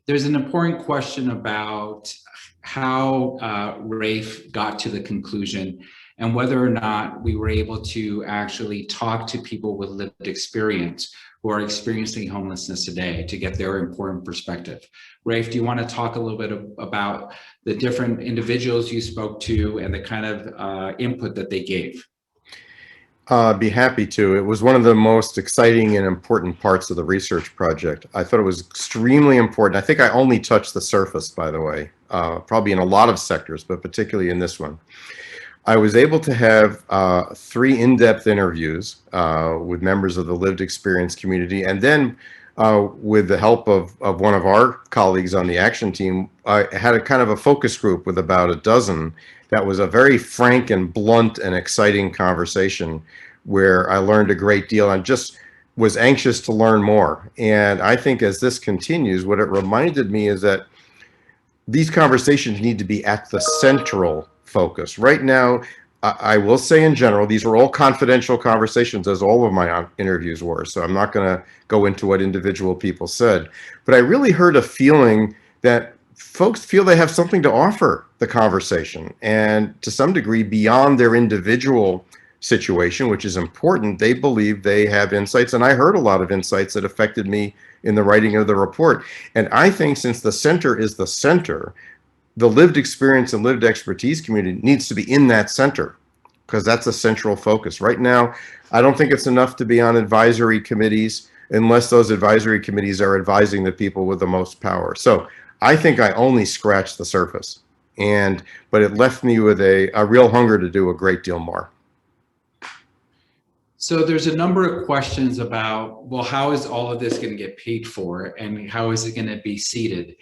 There's an important question about how Rafe got to the conclusion, and whether or not we were able to actually talk to people with lived experience who are experiencing homelessness today to get their important perspective. Rafe, do you want to talk a little bit about the different individuals you spoke to and the kind of input that they gave? Be happy to. It was one of the most exciting and important parts of the research project. I thought it was extremely important. I think I only touched the surface, by the way, probably in a lot of sectors, but particularly in this one. I was able to have 3 in-depth interviews with members of the lived experience community, and then with the help of one of our colleagues on the action team, I had a kind of a focus group with about a dozen. That was a very frank and blunt and exciting conversation where I learned a great deal and just was anxious to learn more. And I think as this continues, what it reminded me is that these conversations need to be at the central focus. Right now, I will say in general, these are all confidential conversations, as all of my interviews were. So I'm not going to go into what individual people said. But I really heard a feeling that folks feel they have something to offer the conversation, and to some degree beyond their individual situation, which is important. They believe they have insights, and I heard a lot of insights that affected me in the writing of the report. And I think since the center is the center, the lived experience and lived expertise community needs to be in that center, because that's a central focus. Right now, I don't think it's enough to be on advisory committees unless those advisory committees are advising the people with the most power. So I think I only scratched the surface, but it left me with a real hunger to do a great deal more. So there's a number of questions about, well, how is all of this going to get paid for, and how is it going to be seated?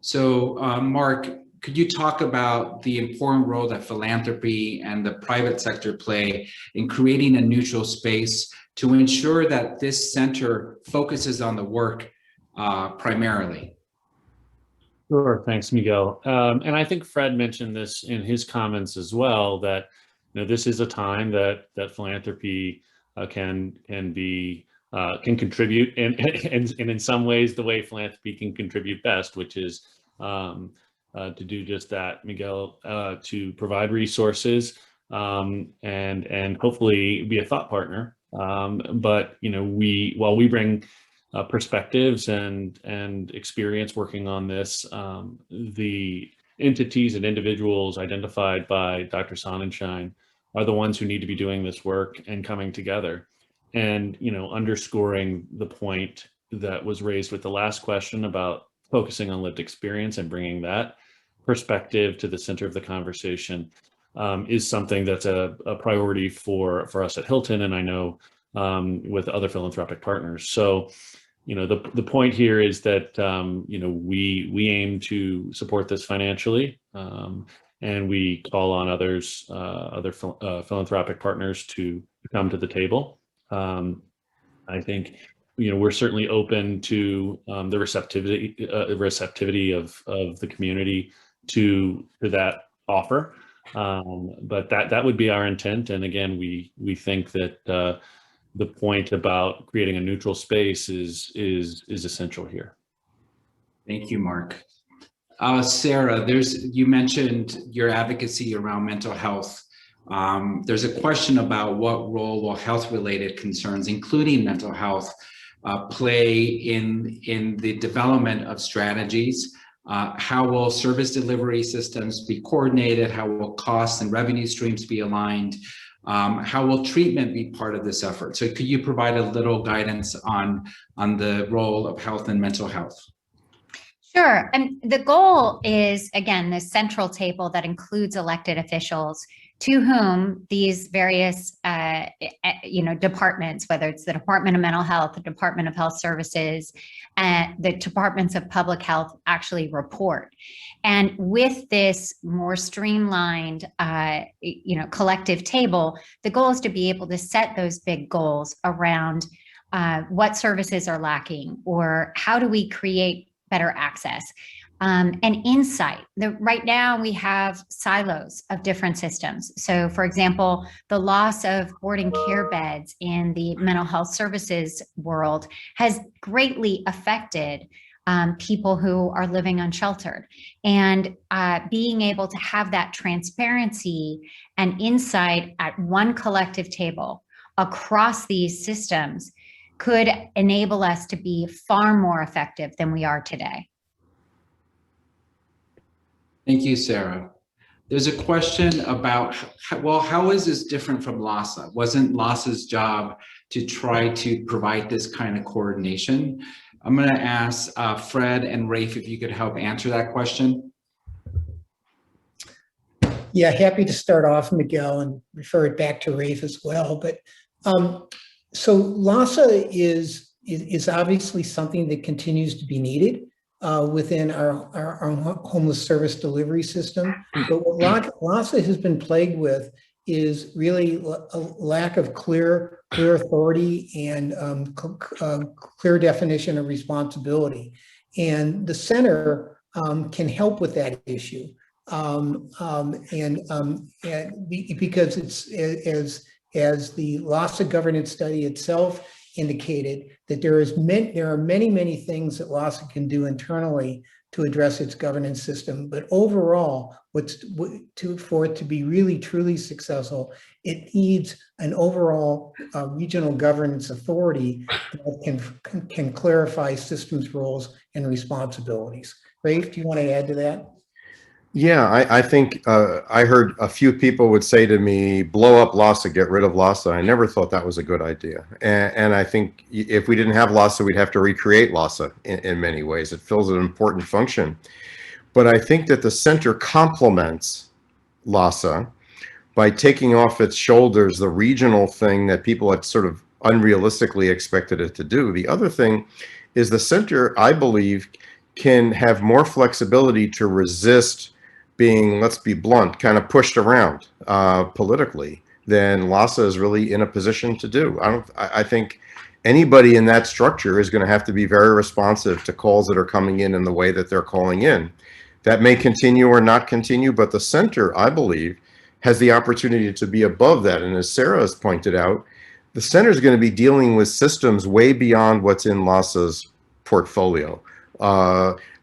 So Mark, could you talk about the important role that philanthropy and the private sector play in creating a neutral space to ensure that this center focuses on the work primarily? Sure, thanks, Miguel. And I think Fred mentioned this in his comments as well, that this is a time that philanthropy can contribute, and in some ways the way philanthropy can contribute best, which is to do just that, Miguel, to provide resources and hopefully be a thought partner. But while we bring perspectives and experience working on this, the entities and individuals identified by Dr. Sonnenschein are the ones who need to be doing this work and coming together, and underscoring the point that was raised with the last question about focusing on lived experience and bringing that perspective to the center of the conversation is something that's a priority for us at Hilton, and I know with other philanthropic partners. So the point here is that we aim to support this financially, and we call on other philanthropic partners to come to the table. I think we're certainly open to the receptivity of the community to that offer, but that would be our intent. And again, we think that the point about creating a neutral space is essential here. Thank you, Mark. Sarah, you mentioned your advocacy around mental health. There's a question about what role will health-related concerns, including mental health, play in the development of strategies. How will service delivery systems be coordinated? How will costs and revenue streams be aligned? How will treatment be part of this effort? So could you provide a little guidance on the role of health and mental health? Sure. And the goal is, again, this central table that includes elected officials to whom these various, departments, whether it's the Department of Mental Health, the Department of Health Services, and the Departments of Public Health actually report. And with this more streamlined, collective table, the goal is to be able to set those big goals around what services are lacking, or how do we create better access and insight. Right now we have silos of different systems. So for example, the loss of boarding care beds in the mental health services world has greatly affected people who are living unsheltered. And being able to have that transparency and insight at one collective table across these systems could enable us to be far more effective than we are today. Thank you, Sarah. There's a question about, well, how is this different from LAHSA? Wasn't LAHSA's job to try to provide this kind of coordination? I'm going to ask Fred and Rafe if you could help answer that question. Yeah, happy to start off, Miguel, and refer it back to Rafe as well. But so LAHSA is obviously something that continues to be needed within our homeless service delivery system. But what LAHSA has been plagued with is really a lack of clear authority and clear definition of responsibility. And the center can help with that issue. Because it's as the LAHSA governance study itself indicated, that there are many things that LAHSA can do internally to address its governance system. But overall, for it to be really truly successful, it needs an overall regional governance authority that can clarify systems roles and responsibilities. Rafe, do you want to add to that? Yeah, I think I heard a few people would say to me, blow up LAHSA, get rid of LAHSA. I never thought that was a good idea. And I think if we didn't have LAHSA, we'd have to recreate LAHSA in many ways. It fills an important function. But I think that the center complements LAHSA by taking off its shoulders the regional thing that people had sort of unrealistically expected it to do. The other thing is the center, I believe, can have more flexibility to resist being, let's be blunt, kind of pushed around politically than LAHSA is really in a position to do. I think anybody in that structure is going to have to be very responsive to calls that are coming in the way that they're calling in. That may continue or not continue, but the center, I believe, has the opportunity to be above that. And as Sarah has pointed out, the center is going to be dealing with systems way beyond what's in LAHSA's portfolio.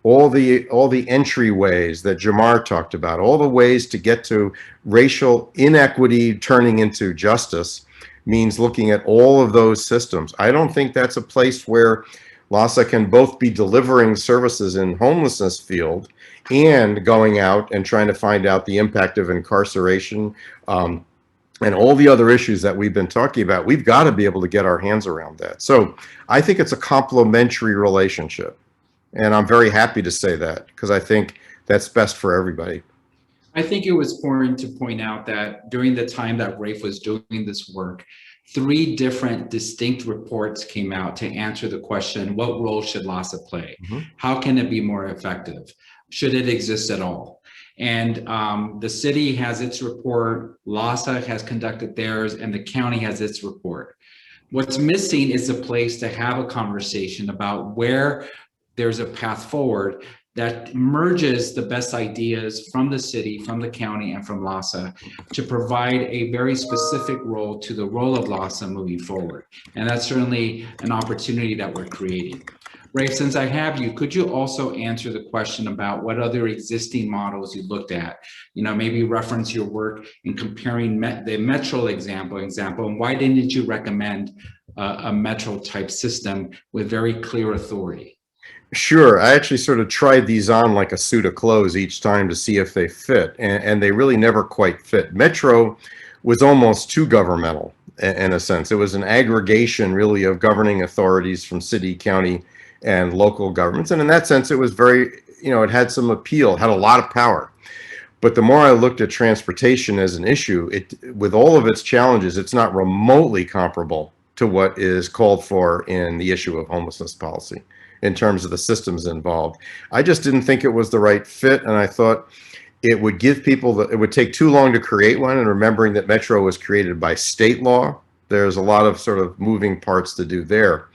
All the entryways that Jamar talked about, all the ways to get to racial inequity turning into justice means looking at all of those systems. I don't think that's a place where LAHSA can both be delivering services in homelessness field and going out and trying to find out the impact of incarceration and all the other issues that we've been talking about. We've got to be able to get our hands around that. So I think it's a complementary relationship. And I'm very happy to say that because I think that's best for everybody. I think it was important to point out that during the time that Rafe was doing this work, 3 different distinct reports came out to answer the question, what role should LAHSA play? Mm-hmm. How can it be more effective? Should it exist at all? And the city has its report, LAHSA has conducted theirs, and the county has its report. What's missing is a place to have a conversation about where there's a path forward that merges the best ideas from the city, from the county, and from LAHSA to provide a very specific role to the role of LAHSA moving forward. And that's certainly an opportunity that we're creating. Ray, since I have you, could you also answer the question about what other existing models you looked at? You know, maybe reference your work in comparing the Metro example, and why didn't you recommend a Metro type system with very clear authority? Sure. I actually sort of tried these on like a suit of clothes each time to see if they fit, and they really never quite fit. Metro was almost too governmental in a sense. It was an aggregation really of governing authorities from city, county, and local governments. And in that sense, it was very, you know, it had some appeal, had a lot of power. But the more I looked at transportation as an issue, with all of its challenges, it's not remotely comparable to what is called for in the issue of homelessness policy in terms of the systems involved. I just didn't think it was the right fit, and I thought it would give people, it would take too long to create one, and remembering that Metro was created by state law, there's a lot of sort of moving parts to do there.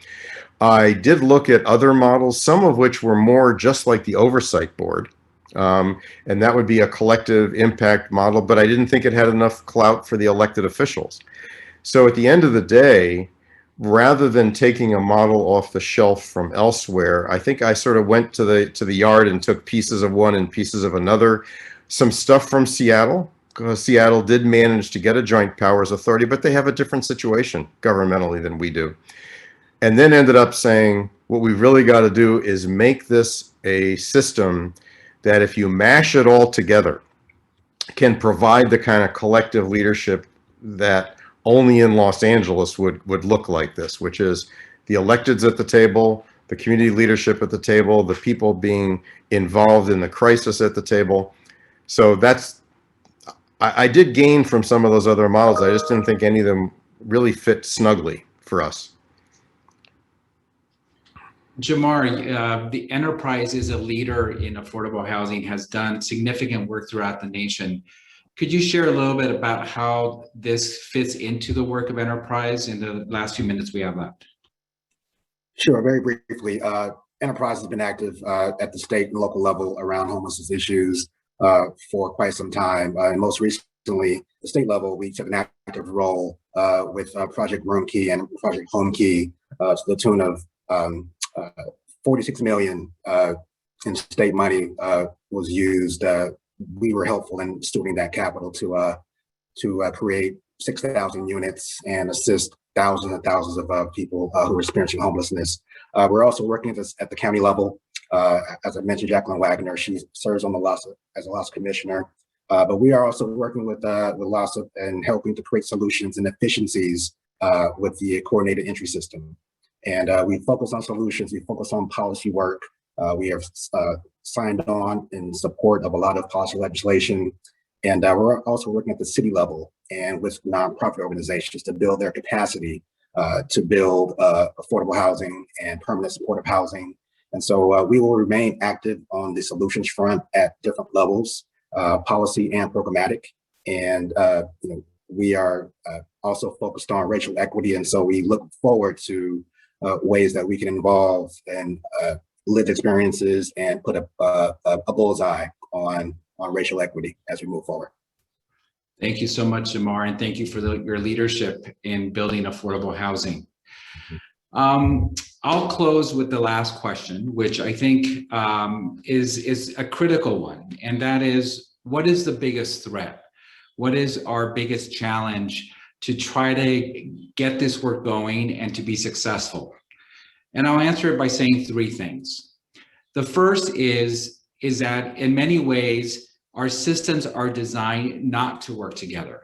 I did look at other models, some of which were more just like the oversight board, and that would be a collective impact model, but I didn't think it had enough clout for the elected officials. So at the end of the day, rather than taking a model off the shelf from elsewhere, I think I sort of went to the yard and took pieces of one and pieces of another. Some stuff from Seattle, because Seattle did manage to get a joint powers authority, but they have a different situation governmentally than we do. And then ended up saying, what we really got to do is make this a system that if you mash it all together, can provide the kind of collective leadership that only in Los Angeles would look like this, which is the electeds at the table, the community leadership at the table, the people being involved in the crisis at the table. So that's, I did gain from some of those other models. I just didn't think any of them really fit snugly for us. Jamar, the enterprise is a leader in affordable housing, has done significant work throughout the nation. Could you share a little bit about how this fits into the work of enterprise in the last few minutes we have left? Sure, very briefly. Enterprise has been active at the state and local level around homelessness issues for quite some time. And most recently, the state level, we took an active role with Project Room Key and Project Home Key to the tune of 46 million in state money was used. We were helpful in stewarding that capital to create 6,000 units and assist thousands and thousands of people who are experiencing homelessness. We're also working at the county level. As I mentioned, Jacqueline Wagner, she serves on the LAHSA as a LAHSA commissioner. But we are also working with LAHSA and helping to create solutions and efficiencies with the coordinated entry system. And we focus on solutions, we focus on policy work. We have signed on in support of a lot of policy legislation. And we're also working at the city level and with nonprofit organizations to build their capacity to build affordable housing and permanent supportive housing. And so we will remain active on the solutions front at different levels, policy and programmatic. And we are also focused on racial equity. And so we look forward to ways that we can involve and lived experiences and put a bullseye on racial equity as we move forward. Thank you so much, Jamar, and thank you for your leadership in building affordable housing. I'll close with the last question, which I think is a critical one, and that is, what is the biggest threat? What is our biggest challenge to try to get this work going and to be successful? And I'll answer it by saying three things. The first is that in many ways, our systems are designed not to work together.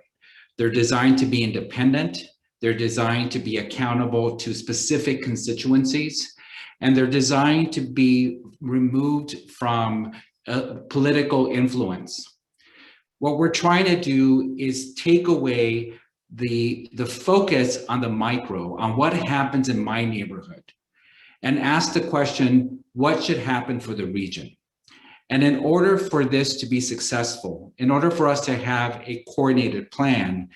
They're designed to be independent. They're designed to be accountable to specific constituencies, and they're designed to be removed from political influence. What we're trying to do is take away the focus on the micro, on what happens in my neighborhood, and ask the question, what should happen for the region? And in order for this to be successful, in order for us to have a coordinated plan,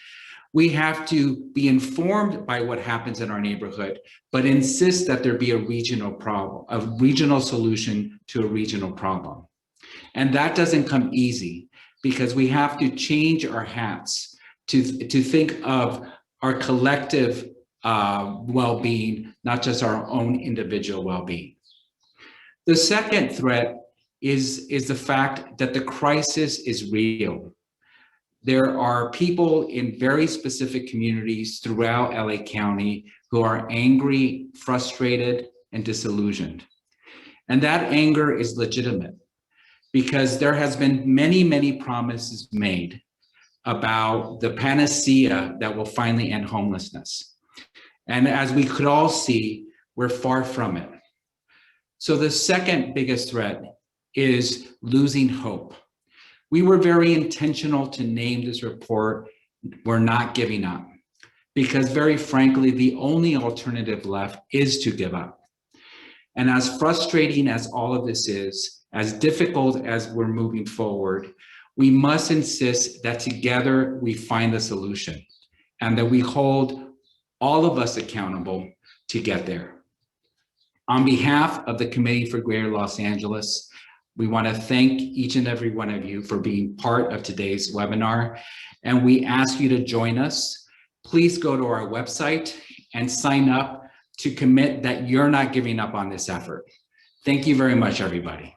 we have to be informed by what happens in our neighborhood, but insist that there be a regional problem, a regional solution to a regional problem. And that doesn't come easy, because we have to change our hats to think of our collective well-being, not just our own individual well-being. The second threat is the fact that the crisis is real. There are people in very specific communities throughout LA County who are angry, frustrated, and disillusioned. And that anger is legitimate because there has been many, many promises made about the panacea that will finally end homelessness. And as we could all see, we're far from it. So the second biggest threat is losing hope. We were very intentional to name this report, "We're Not Giving Up," because very frankly, the only alternative left is to give up. And as frustrating as all of this is, as difficult as we're moving forward, we must insist that together we find the solution and that we hold all of us accountable to get there. On behalf of the Committee for Greater Los Angeles, we want to thank each and every one of you for being part of today's webinar, and we ask you to join us. Please go to our website and sign up to commit that you're not giving up on this effort. Thank you very much, everybody.